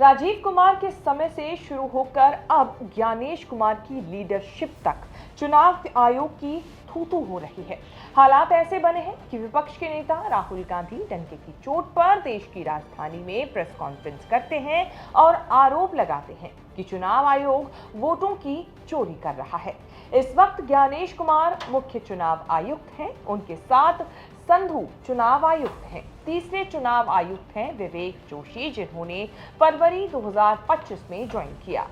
राजीव कुमार के समय से शुरू होकर अब ज्ञानेश कुमार की लीडरशिप तक चुनाव आयोग की थू-थू हो रही है। हालात ऐसे बने हैं कि विपक्ष के नेता राहुल गांधी डंके की चोट पर देश की राजधानी में प्रेस कॉन्फ्रेंस करते हैं और आरोप लगाते हैं कि चुनाव आयोग वोटों की चोरी कर रहा है। इस वक्त ज्ञानेश कुमार मुख्य चुनाव आयुक्त हैं, उनके साथ संधू चुनाव आयुक्त हैं, तीसरे चुनाव आयुक्त हैं विवेक जोशी, जिन्होंने फरवरी 2025 में ज्वाइन किया।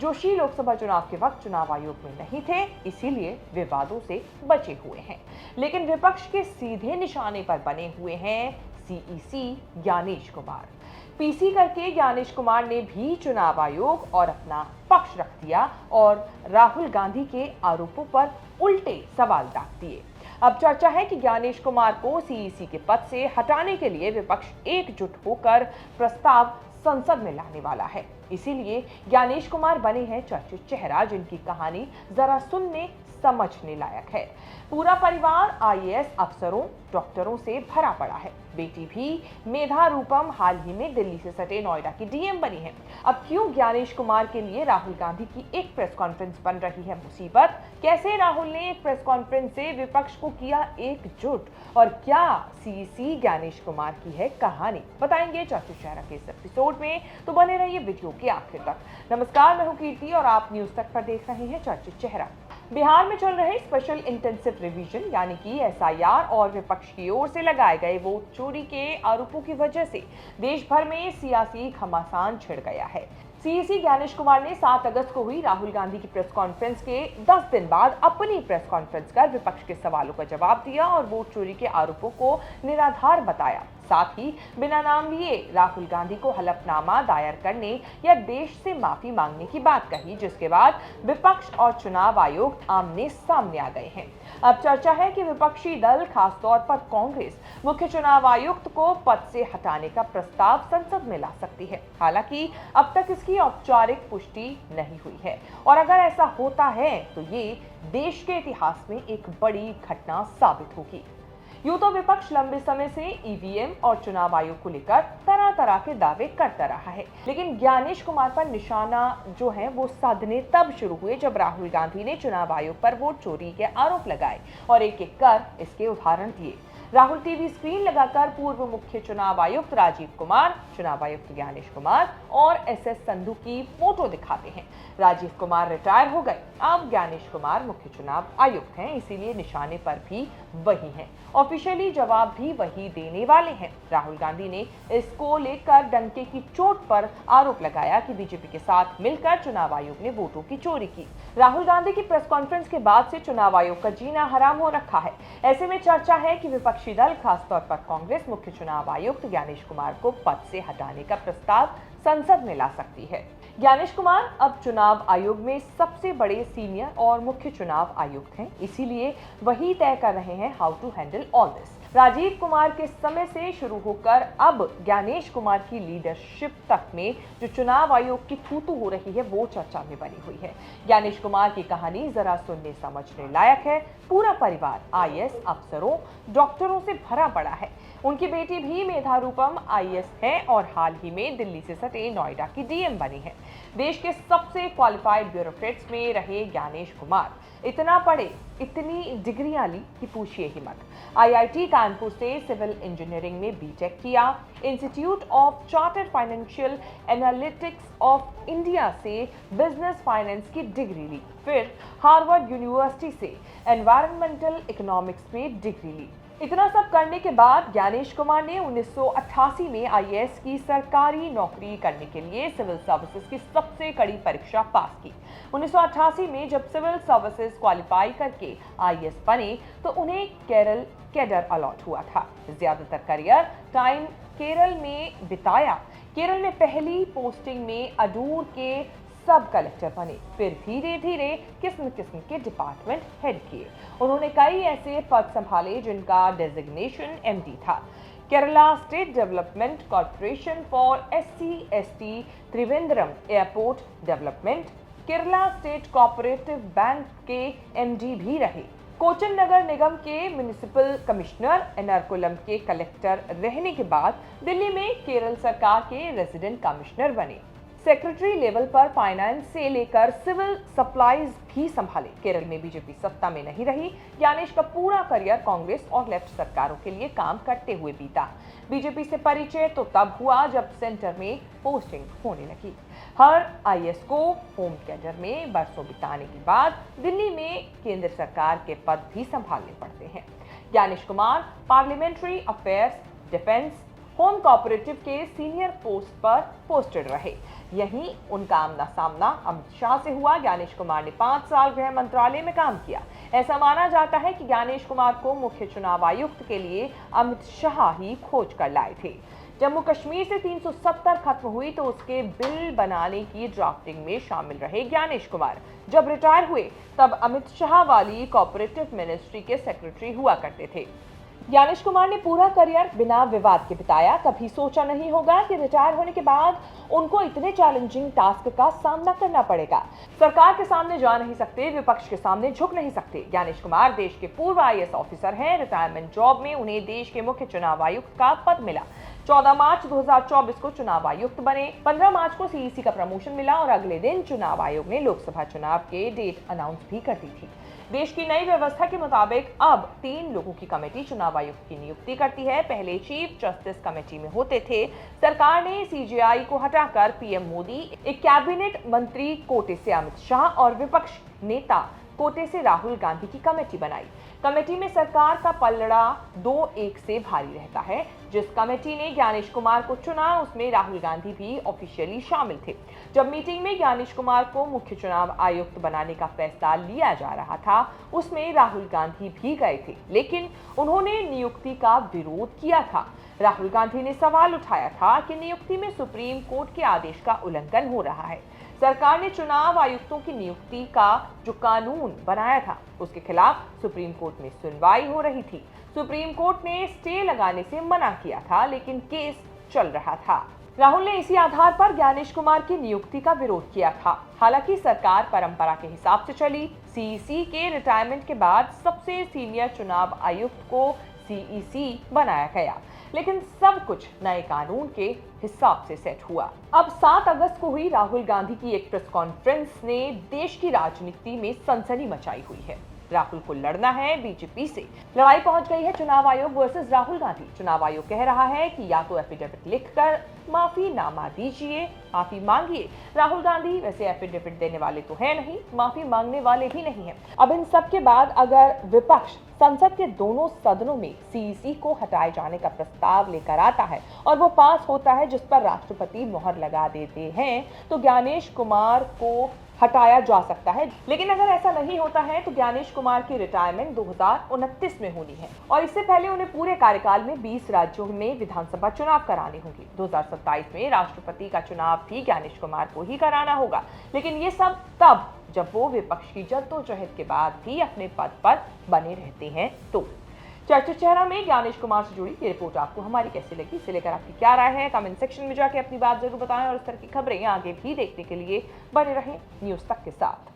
जोशी लोकसभा चुनाव के वक्त चुनाव आयोग में नहीं थे, इसीलिए विवादों से बचे हुए हैं। लेकिन विपक्ष के सीधे निशाने पर बने हुए हैं सीईसी ज्ञानेश कुमार। पीसी करके ज्ञानेश कुमार ने भी चुनाव आयोग और अपना पक्ष रख दिया और राहुल गांधी के आरोपों पर उल्टे सवाल दाग दिए। अब चर्चा है कि ज्ञानेश कुमार को सीईसी के पद से हटाने के लिए विपक्ष एकजुट होकर प्रस्ताव संसद में लाने वाला है। इसीलिए ज्ञानेश कुमार बने हैं चर्चित चेहरा, जिनकी कहानी जरा सुनने समझने लायक है। पूरा परिवार आईएएस अफसरों, डॉक्टरों से भरा पड़ा है। बेटी भी मेधा रूपम हाल ही में दिल्ली से सटे नोएडा की डीएम बनी है। अब क्यों ज्ञानेश कुमार के लिए राहुल गांधी की एक प्रेस कॉन्फ्रेंस बन रही है मुसीबत? कैसे राहुल ने एक प्रेस कॉन्फ्रेंस से विपक्ष को किया एकजुट और क्या सीईसी ज्ञानेश कुमार की है कहानी? बताएंगे चर्चित चेहरा के इस एपिसोड में, तो बने रहिए वीडियो के आखिर तक। नमस्कार, मैं हूं कीर्ति और आप न्यूज तक पर देख रहे हैं चर्चित चेहरा। बिहार में चल रहे स्पेशल इंटेंसिव रिवीजन यानी कि एसआईआर और विपक्ष की ओर से लगाए गए वोट चोरी के आरोपों की वजह से देश भर में सियासी घमासान छिड़ गया है। सीईसी ज्ञानेश कुमार ने 7 अगस्त को हुई राहुल गांधी की प्रेस कॉन्फ्रेंस के 10 दिन बाद अपनी प्रेस कॉन्फ्रेंस कर विपक्ष के सवालों का जवाब दिया और वोट चोरी के आरोपों को निराधार बताया। साथ ही बिना नाम लिए राहुल गांधी को हलफनामा दायर करने या देश से माफी मांगने की बात कही, जिसके बाद विपक्ष और चुनाव आयोग आमने सामने आ गए हैं। अब चर्चा है कि विपक्षी दल, खासतौर पर कांग्रेस, मुख्य चुनाव आयुक्त को पद से हटाने का प्रस्ताव संसद में ला सकती है। हालांकि अब तक इसकी औपचारिक पुष्टि नहीं हुई है और अगर ऐसा होता है तो ये देश के इतिहास में एक बड़ी घटना साबित होगी। यूं तो विपक्ष लंबे समय से ईवीएम और चुनाव आयोग को लेकर तरह तरह के दावे करता रहा है, लेकिन ज्ञानेश कुमार पर निशाना जो है वो साधने तब शुरू हुए जब राहुल गांधी ने चुनाव आयोग पर वोट चोरी के आरोप लगाए और एक एक कर इसके उदाहरण दिए। राहुल टीवी स्क्रीन लगाकर पूर्व मुख्य चुनाव आयुक्त राजीव कुमार, चुनाव आयुक्त ज्ञानेश कुमार और एसएस संधू की फोटो दिखाते हैं। राजीव कुमार रिटायर हो गए, अब ज्ञानेश कुमार मुख्य चुनाव आयुक्त हैं, इसीलिए निशाने पर भी वही हैं। ऑफिशियली जवाब भी वही देने वाले हैं। राहुल गांधी ने इसको लेकर डंके की चोट पर आरोप लगाया कि बीजेपी के साथ मिलकर चुनाव आयोग ने वोटों की चोरी की। राहुल गांधी की प्रेस कॉन्फ्रेंस के बाद से चुनाव आयोग का जीना हराम हो रखा है। ऐसे में चर्चा है कि विपक्षी दल, खासतौर पर कांग्रेस, मुख्य चुनाव आयुक्त ज्ञानेश कुमार को पद से हटाने का प्रस्ताव संसद में ला सकती है। ज्ञानेश कुमार अब चुनाव आयोग में सबसे बड़े सीनियर और मुख्य चुनाव आयुक्त हैं, इसीलिए वही तय कर रहे हैं how to handle all this. Rajiv Kumar के समय से शुरू होकर अब ज्ञानेश कुमार की लीडरशिप तक में जो चुनाव आयोग की थू-थू हो रही है वो चर्चा में बनी हुई है। ज्ञानेश कुमार की कहानी जरा सुनने समझने लायक है। पूरा परिवार आईएएस अफसरों, डॉक्टरों से भरा पड़ा है। उनकी बेटी भी मेधा रूपम आईएएस है और हाल ही में दिल्ली से सटे नोएडा की डीएम बनी है। देश के सबसे क्वालिफाइड ब्यूरोक्रेट्स में रहे ज्ञानेश कुमार इतना पढ़े, इतनी डिग्रियां ली कि पूछिए ही मत। आईआईटी कानपुर से सिविल इंजीनियरिंग में बीटेक किया, institute of chartered financial analytics of India से बिजनेस फाइनेंस की डिग्री ली, फिर हार्वर्ड यूनिवर्सिटी से एनवायरमेंटल इकोनॉमिक्स में डिग्री ली। इतना सब करने के बाद ज्ञानेश कुमार ने 1988 में आईएएस की सरकारी नौकरी करने के लिए सिविल सर्विसेज की सबसे कड़ी परीक्षा पास की। 1988 में जब सिविल सर्विसेज क्वालिफाई करके आईएएस बने तो उन्हें केरल कैडर अलॉट हुआ था। ज्यादातर करियर टाइम केरल में बिताया। केरल में पहली पोस्टिंग में अडूर के सब कलेक्टर बने, फिर धीरे धीरे किस्म किस्म के डिपार्टमेंट हेड किए। उन्होंने कई ऐसे पद संभाले जिनका डेजिग्नेशन एमडी था। Kerala state development corporation for SC/ST Trivandrum airport development, Kerala state cooperative bank के एमडी भी रहे। कोचन नगर निगम के म्युनिसिपल कमिश्नर, एर्नाकुलम के कलेक्टर रहने के बाद दिल्ली में केरल सरकार के रेजिडेंट कमिश्नर बने। सेक्रेटरी लेवल पर फाइनेंस से लेकर सिविल सप्लाईज भी संभाले। केरल में बीजेपी सत्ता में नहीं रही। ज्ञानेश का पूरा करियर कांग्रेस और लेफ्ट सरकारों के लिए काम करते हुए बीता। बीजेपी से परिचय तो तब हुआ जब सेंटर में पोस्टिंग होने लगी। हर आईएएस को होम कैडर में बरसों बिताने के बाद दिल्ली में केंद्र सरकार के पद भी संभालने पड़ते हैं। Gyanesh Kumar parliamentary affairs, defence, home cooperative के सीनियर पोस्ट पर पोस्टेड रहे। यहीं उनका आमना सामना अमित शाह से हुआ। ज्ञानेश कुमार ने 5 साल गृह मंत्रालय में काम किया। ऐसा माना जाता है कि ज्ञानेश कुमार को मुख्य चुनाव आयुक्त के लिए अमित शाह ही खोज कर लाए थे। जम्मू कश्मीर से 370 खत्म हुई तो उसके बिल बनाने की ड्राफ्टिंग में शामिल रहे ज्ञानेश कुमार। जब रिटायर हुए तब अमित शाह वाली कोऑपरेटिव मिनिस्ट्री के सेक्रेटरी हुआ करते थे। ज्ञानेश कुमार ने पूरा करियर बिना विवाद के बिताया। कभी सोचा नहीं होगा कि रिटायर होने के बाद उनको इतने चैलेंजिंग टास्क का सामना करना पड़ेगा। सरकार के सामने जा नहीं सकते, विपक्ष के सामने झुक नहीं सकते। ज्ञानेश कुमार देश के पूर्व आईएएस ऑफिसर हैं। रिटायरमेंट जॉब में उन्हें देश के मुख्य चुनाव आयुक्त का पद मिला। 14 मार्च 2024 को चुनाव आयुक्त बने। 15 मार्च को सीईसी का प्रमोशन मिला और अगले दिन चुनाव आयोग ने लोकसभा चुनाव के डेट अनाउंस भी कर दी थी। देश की नई व्यवस्था के मुताबिक अब 3 लोगों की कमेटी चुनाव आयुक्त की नियुक्ति करती है। पहले चीफ जस्टिस कमेटी में होते थे। सरकार ने सीजेआई को हटाकर पीएम मोदी, एक कैबिनेट मंत्री कोटे से अमित शाह और विपक्ष नेता कोटे से राहुल गांधी की कमेटी बनाई। कमेटी में सरकार का पलड़ा 2-1 से भारी रहता है। जिस कमेटी ने ज्ञानेश कुमार को चुना उसमें राहुल गांधी भी ऑफिशियली शामिल थे। जब मीटिंग में ज्ञानेश कुमार को मुख्य चुनाव आयुक्त बनाने का फैसला लिया जा रहा था उसमें राहुल गांधी भी गए थे, लेकिन उन्होंने नियुक्ति का विरोध किया था। राहुल गांधी ने सवाल उठाया था कि नियुक्ति में सुप्रीम कोर्ट के आदेश का उल्लंघन हो रहा है। सरकार ने चुनाव आयुक्तों की नियुक्ति का जो कानून बनाया था उसके खिलाफ सुप्रीम कोर्ट में सुनवाई हो रही थी। सुप्रीम कोर्ट ने स्टे लगाने से मना किया था, लेकिन केस चल रहा था। राहुल ने इसी आधार पर ज्ञानेश कुमार की नियुक्ति का विरोध किया था। हालांकि सरकार परंपरा के हिसाब से चली। सीईसी के रिटायरमेंट के बाद सबसे सीनियर चुनाव आयुक्त को सीईसी बनाया गया, लेकिन सब कुछ नए कानून के हिसाब से सेट हुआ। अब 7 अगस्त को हुई राहुल गांधी की एक प्रेस कॉन्फ्रेंस ने देश की राजनीति में सनसनी मचाई हुई है। राहुल को लड़ना है बीजेपी से। लड़ाई पहुंच गई है चुनाव आयोग वर्सेस राहुल गांधी। चुनाव आयोग कह रहा है कि या तो एफिडेविट लिखकर माफीनामा दीजिए, माफी मांगिए। राहुल गांधी वैसे एफिडेविट देने वाले तो है नहीं, माफी मांगने वाले भी नहीं है। अब इन सब के बाद अगर विपक्ष संसद के दोनों सदनों में सीईसी को हटाए जाने का प्रस्ताव लेकर आता है और वो पास होता है जिस पर राष्ट्रपति मोहर लगा देते हैं तो ज्ञानेश कुमार को हटाया जा सकता है। लेकिन अगर ऐसा नहीं होता है तो ज्ञानेश कुमार की रिटायरमेंट 2029 में होनी है और इससे पहले उन्हें पूरे कार्यकाल में 20 राज्यों में विधानसभा चुनाव कराने होंगे। 2027 में राष्ट्रपति का चुनाव भी ज्ञानेश कुमार को ही कराना होगा, लेकिन ये सब तब जब वो विपक्ष की जद्दोजहद के बाद भी अपने पद पर बने रहते हैं। तो चर्चित चेहरा में ज्ञानेश कुमार से जुड़ी ये रिपोर्ट आपको हमारी कैसी लगी, इसे लेकर आपकी क्या राय है, कमेंट सेक्शन में जाके अपनी बात जरूर बताएं और इस तरह की खबरें आगे भी देखने के लिए बने रहें न्यूज़ तक के साथ।